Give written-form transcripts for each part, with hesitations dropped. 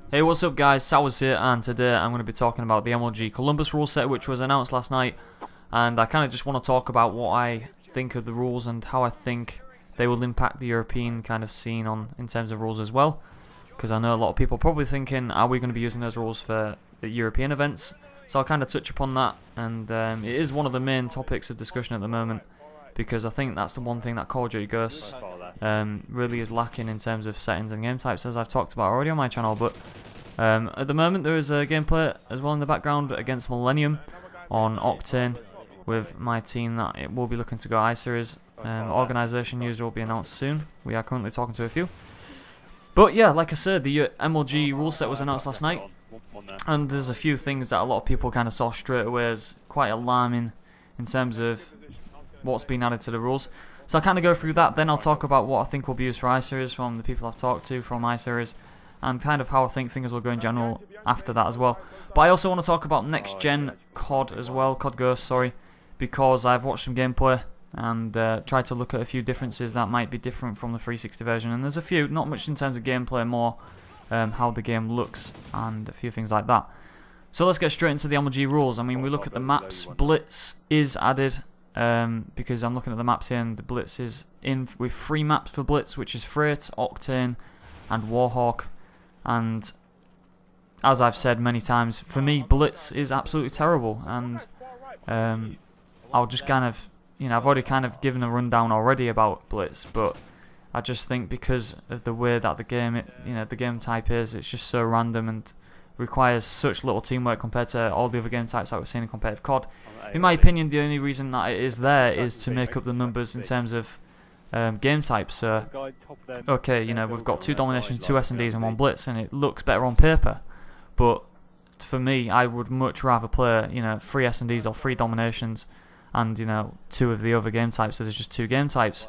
Hey, what's up guys, Sowerz here, and today I'm going to be talking about the MLG Columbus rule set which was announced last night, and I kind of just want to talk about what I think of the rules and how I think they will impact the European kind of scene in terms of rules as well, because I know a lot of people are probably thinking, are we going to be using those rules for the European events? So I'll kind of touch upon that, and it is one of the main topics of discussion at the moment, because I think that's the one thing that Call of Duty Ghosts really is lacking in terms of settings and game types, as I've talked about already on my channel. But at the moment there is a gameplay as well in the background against Millennium on Octane with my team that it will be looking to go iSeries. Organisation news will be announced soon. We are currently talking to a few. But yeah, like I said, the MLG rule set was announced last night, and there's a few things that a lot of people kind of saw straight away as quite alarming in terms of what's been added to the rules. So I'll kind of go through that, then I'll talk about what I think will be used for iSeries from the people I've talked to from iSeries, and kind of how I think things will go in general after that as well. But I also want to talk about next gen COD as well, COD Ghost, sorry, because I've watched some gameplay and tried to look at a few differences that might be different from the 360 version, and there's a few, not much in terms of gameplay, more how the game looks and a few things like that. So let's get straight into the MLG rules. I mean, we look at the maps. Blitz is added, because I'm looking at the maps here, and the Blitz is in with 3 maps for Blitz, which is Freight, Octane and Warhawk. And as I've said many times, for me Blitz is absolutely terrible, and I'll just kind of, I've already kind of given a rundown already about Blitz, but I just think because of the way that the game, the game type is, it's just so random and requires such little teamwork compared to all the other game types that we're seeing in competitive COD. In my opinion, the only reason that it is there is to make up the numbers in terms of game types. So, okay, we've got 2 dominations, 2 S&Ds and 1 blitz, and it looks better on paper. But for me, I would much rather play, 3 S&Ds or 3 dominations, and 2 of the other game types. So there's just 2 game types.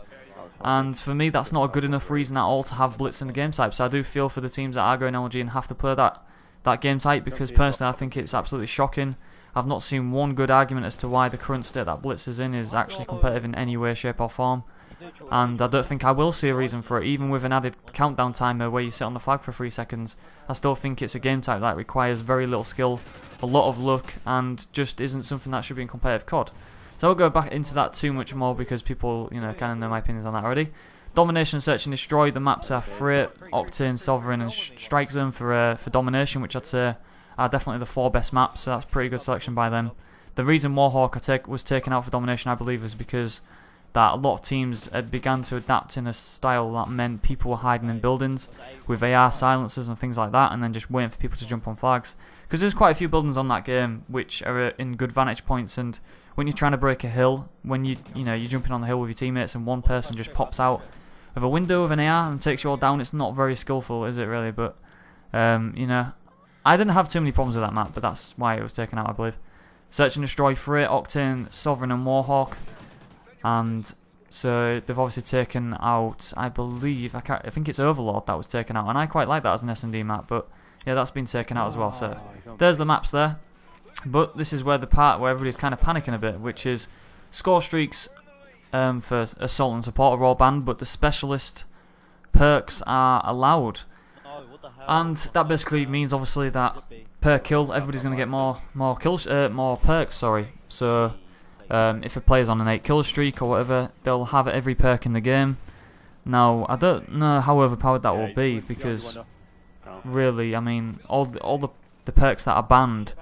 And for me, that's not a good enough reason at all to have blitz in the game type. So I do feel for the teams that are going LG and have to play that game type, because personally I think it's absolutely shocking. I've not seen one good argument as to why the current state that Blitz is in is actually competitive in any way, shape or form, and I don't think I will see a reason for it. Even with an added countdown timer where you sit on the flag for 3 seconds, I still think it's a game type that requires very little skill, a lot of luck, and just isn't something that should be in competitive COD. So I'll go back into that too much more because people kind of know my opinions on that already. Domination, Search and Destroy, the maps are Freight, Octane, Sovereign and Strike Zone for Domination, which I'd say are definitely the 4 best maps, so that's pretty good selection by them. The reason Warhawk was taken out for Domination, I believe, is because that a lot of teams had begun to adapt in a style that meant people were hiding in buildings with AR silencers and things like that, and then just waiting for people to jump on flags. Because there's quite a few buildings on that game which are in good vantage points, and when you're trying to break a hill, when you're jumping on the hill with your teammates and one person just pops out of a window with an AR and takes you all down, it's not very skillful, is it really? But I didn't have too many problems with that map, but that's why it was taken out, I believe. Search and Destroy, Freight, Octane, Sovereign and Warhawk. And so they've obviously taken out, I believe, I think it's Overlord that was taken out, and I quite like that as an S&D map, but yeah, that's been taken out as well. So there's the maps there. But this is where the part where everybody's kind of panicking a bit, which is score streaks for Assault and Support are all banned, but the Specialist perks are allowed. And that basically means obviously that per kill everybody's going to get more perks. Sorry. So if a player's on an 8 kill streak or whatever, they'll have every perk in the game. Now I don't know how overpowered that will be, because really, I mean, all the perks that are banned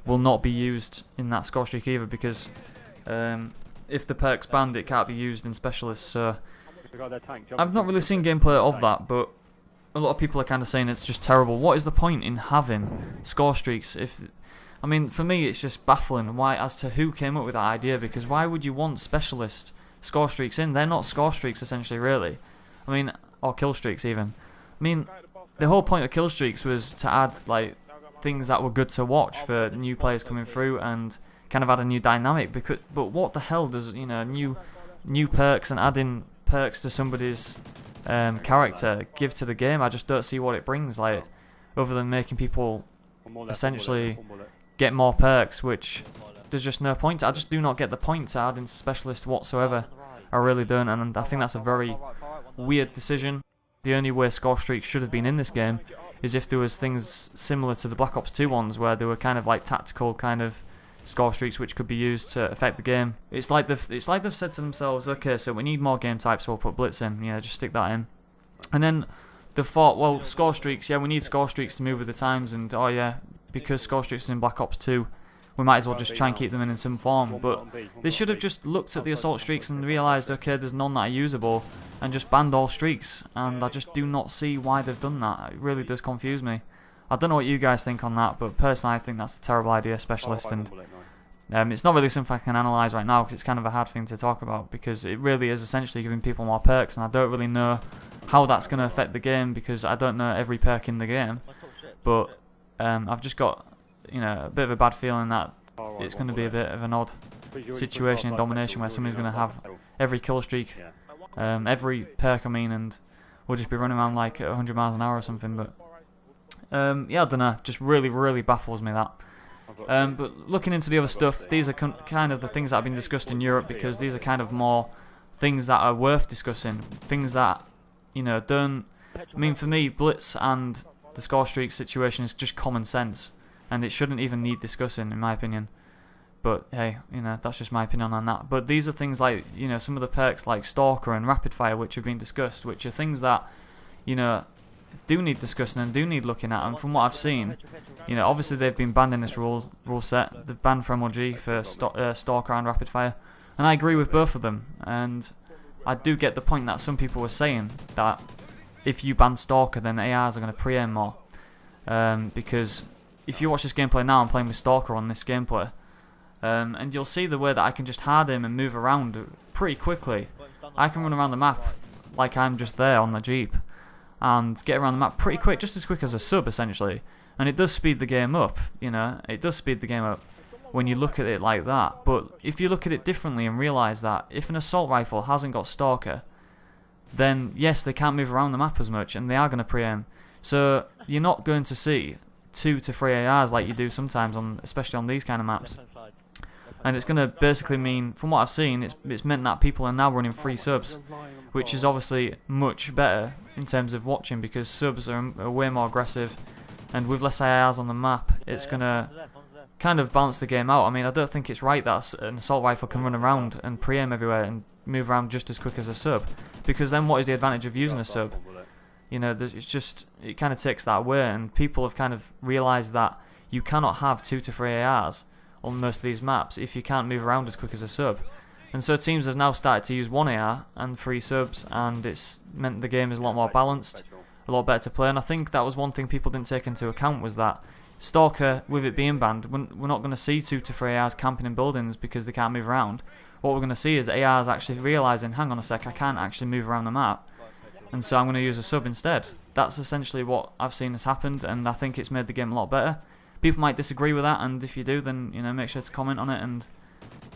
will not be used in that score streak either, because if the perk's banned, it can't be used in Specialists. So I've not really seen gameplay of that, but a lot of people are kind of saying it's just terrible. What is the point in having score streaks? I mean, for me, it's just baffling why, as to who came up with that idea, because why would you want Specialist score streaks in? They're not score streaks, essentially, really. I mean, or kill streaks, even. I mean, the whole point of kill streaks was to add, like, things that were good to watch for new players coming through and kind of add a new dynamic. But what the hell does, new perks and adding perks to somebody's character give to the game? I just don't see what it brings, like, other than making people essentially get more perks, which there's just no point. I just do not get the point to add into Specialist whatsoever. I really don't, and I think that's a very weird decision. The only way score streaks should have been in this game is if there was things similar to the Black Ops 2 ones, where they were kind of like tactical kind of score streaks which could be used to affect the game. It's like they've said to themselves, okay, so we need more game types, so we'll put Blitz in. Yeah, just stick that in. And then they thought, well, score streaks, yeah, we need score streaks to move with the times, and oh yeah, because score streaks is in Black Ops 2, we might as well just try and keep them in some form. But they should have just looked at the assault streaks and realised, okay, there's none that are usable, and just banned all streaks. And I just do not see why they've done that. It really does confuse me. I don't know what you guys think on that, but personally I think that's a terrible idea, Specialist, and it's not really something I can analyse right now because it's kind of a hard thing to talk about, because it really is essentially giving people more perks, and I don't really know how that's going to affect the game because I don't know every perk in the game. But I've just got, you know, a bit of a bad feeling that it's going to be a bit of an odd situation in Domination where somebody's going to have every kill streak, every perk, I mean, and we'll just be running around like at 100 miles an hour or something. But yeah, I don't know, just really baffles me that. But looking into the other stuff, these are kind of the things that have been discussed in Europe, because these are kind of more things that are worth discussing, things that, you know, don't, I mean, for me, Blitz and the score streak situation is just common sense, and it shouldn't even need discussing, in my opinion. But hey, you know, that's just my opinion on that. But these are things like, you know, some of the perks like Stalker and Rapid Fire, which have been discussed, which are things that, you know, do need discussing and do need looking at. And from what I've seen, you know, obviously they've been banned in this rule set. They've banned for MLG for Stalker and Rapid Fire, and I agree with both of them. And I do get the point that some people were saying that if you ban Stalker, then ARs are going to pre-aim more. Because if you watch this gameplay now, I'm playing with Stalker on this gameplay, and you'll see the way that I can just hard aim and move around pretty quickly. I can run around the map like I'm just there on the Jeep, and get around the map pretty quick, just as quick as a sub essentially. And it does speed the game up, you know, it does speed the game up when you look at it like that. But if you look at it differently and realise that if an assault rifle hasn't got Stalker, then yes, they can't move around the map as much, and they are going to pre-aim. So you're not going to see 2 to 3 ARs like you do sometimes, especially on these kind of maps. And it's going to basically mean, from what I've seen, it's meant that people are now running 3 subs, which is obviously much better in terms of watching, because subs are way more aggressive, and with less ARs on the map, it's going to kind of balance the game out. I mean, I don't think it's right that an assault rifle can run around and pre-aim everywhere and move around just as quick as a sub, because then what is the advantage of using a sub? You know, it's just, it kind of takes that away, and people have kind of realised that you cannot have 2 to 3 ARs on most of these maps if you can't move around as quick as a sub. And so teams have now started to use 1 AR and 3 subs, and it's meant the game is a lot more balanced, a lot better to play. And I think that was one thing people didn't take into account, was that Stalker, with it being banned, we're not going to see 2 to 3 ARs camping in buildings because they can't move around. What we're going to see is ARs actually realising, hang on a sec, I can't actually move around the map, and so I'm going to use a sub instead. That's essentially what I've seen has happened, and I think it's made the game a lot better. People might disagree with that, and if you do, then, you know, make sure to comment on it and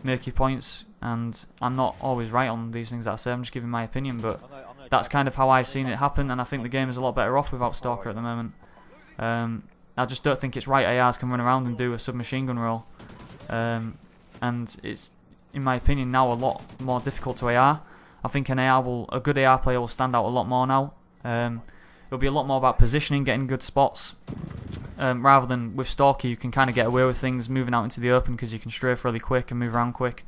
make your points. And I'm not always right on these things that I say, I'm just giving my opinion, but that's kind of how I've seen it happen, and I think the game is a lot better off without Stalker at the moment. I just don't think it's right ARs can run around and do a submachine gun roll, and it's, in my opinion, now a lot more difficult to AR. I think a good AR player will stand out a lot more now. It'll be a lot more about positioning, getting good spots, rather than with Stalker you can kind of get away with things moving out into the open because you can strafe really quick and move around quick.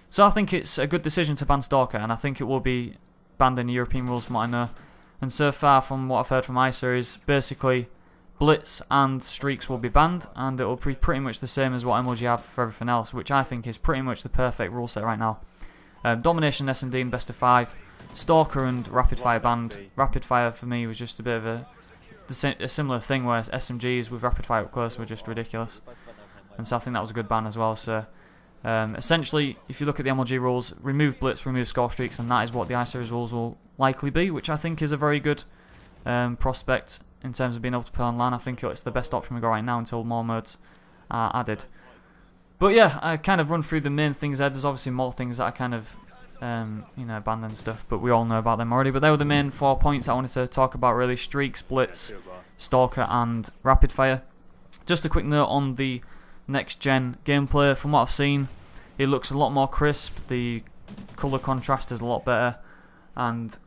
So I think it's a good decision to ban Stalker, and I think it will be banned in the European rules from what I know. And so far, from what I've heard from iSeries, basically Blitz and Streaks will be banned, and it will be pretty much the same as what MLG have for everything else, which I think is pretty much the perfect rule set right now. Domination, S&D and best of 5. Stalker and Rapid Fire banned. Rapid Fire for me was just a bit of a similar thing, where SMGs with Rapid Fire up close were just ridiculous. And so I think that was a good ban as well. So essentially, if you look at the MLG rules, remove Blitz, remove Score Streaks, and that is what the iSeries rules will likely be, which I think is a very good prospect in terms of being able to play online. I think it's the best option we got right now until more modes are added. But yeah, I kind of run through the main things there. There's obviously more things that I kind of banned and stuff, but we all know about them already. But they were the main 4 points I wanted to talk about really: Streaks, Blitz, Stalker and Rapid Fire. Just a quick note on the next gen gameplay. From what I've seen, it looks a lot more crisp, the colour contrast is a lot better, and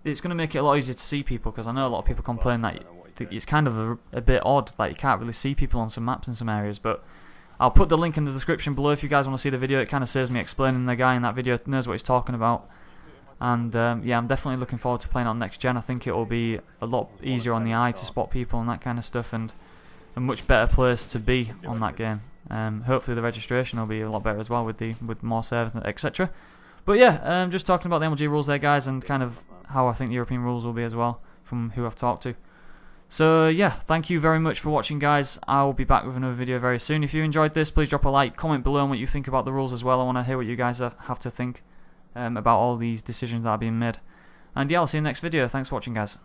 it's going to make it a lot easier to see people, because I know a lot of people complain that it's kind of a bit odd. Like, you can't really see people on some maps in some areas, but I'll put the link in the description below if you guys want to see the video. It kind of saves me explaining. The guy in that video knows what he's talking about. And yeah, I'm definitely looking forward to playing on next gen. I think it will be a lot easier on the eye to spot people and that kind of stuff, and a much better place to be on that game. Hopefully the registration will be a lot better as well with more servers, etc. But yeah, just talking about the MLG rules there, guys, and kind of how I think the European rules will be as well from who I've talked to. So yeah, thank you very much for watching, guys. I'll be back with another video very soon. If you enjoyed this, please drop a like, comment below on what you think about the rules as well. I want to hear what you guys have to think about all these decisions that are being made. And yeah, I'll see you in the next video. Thanks for watching, guys.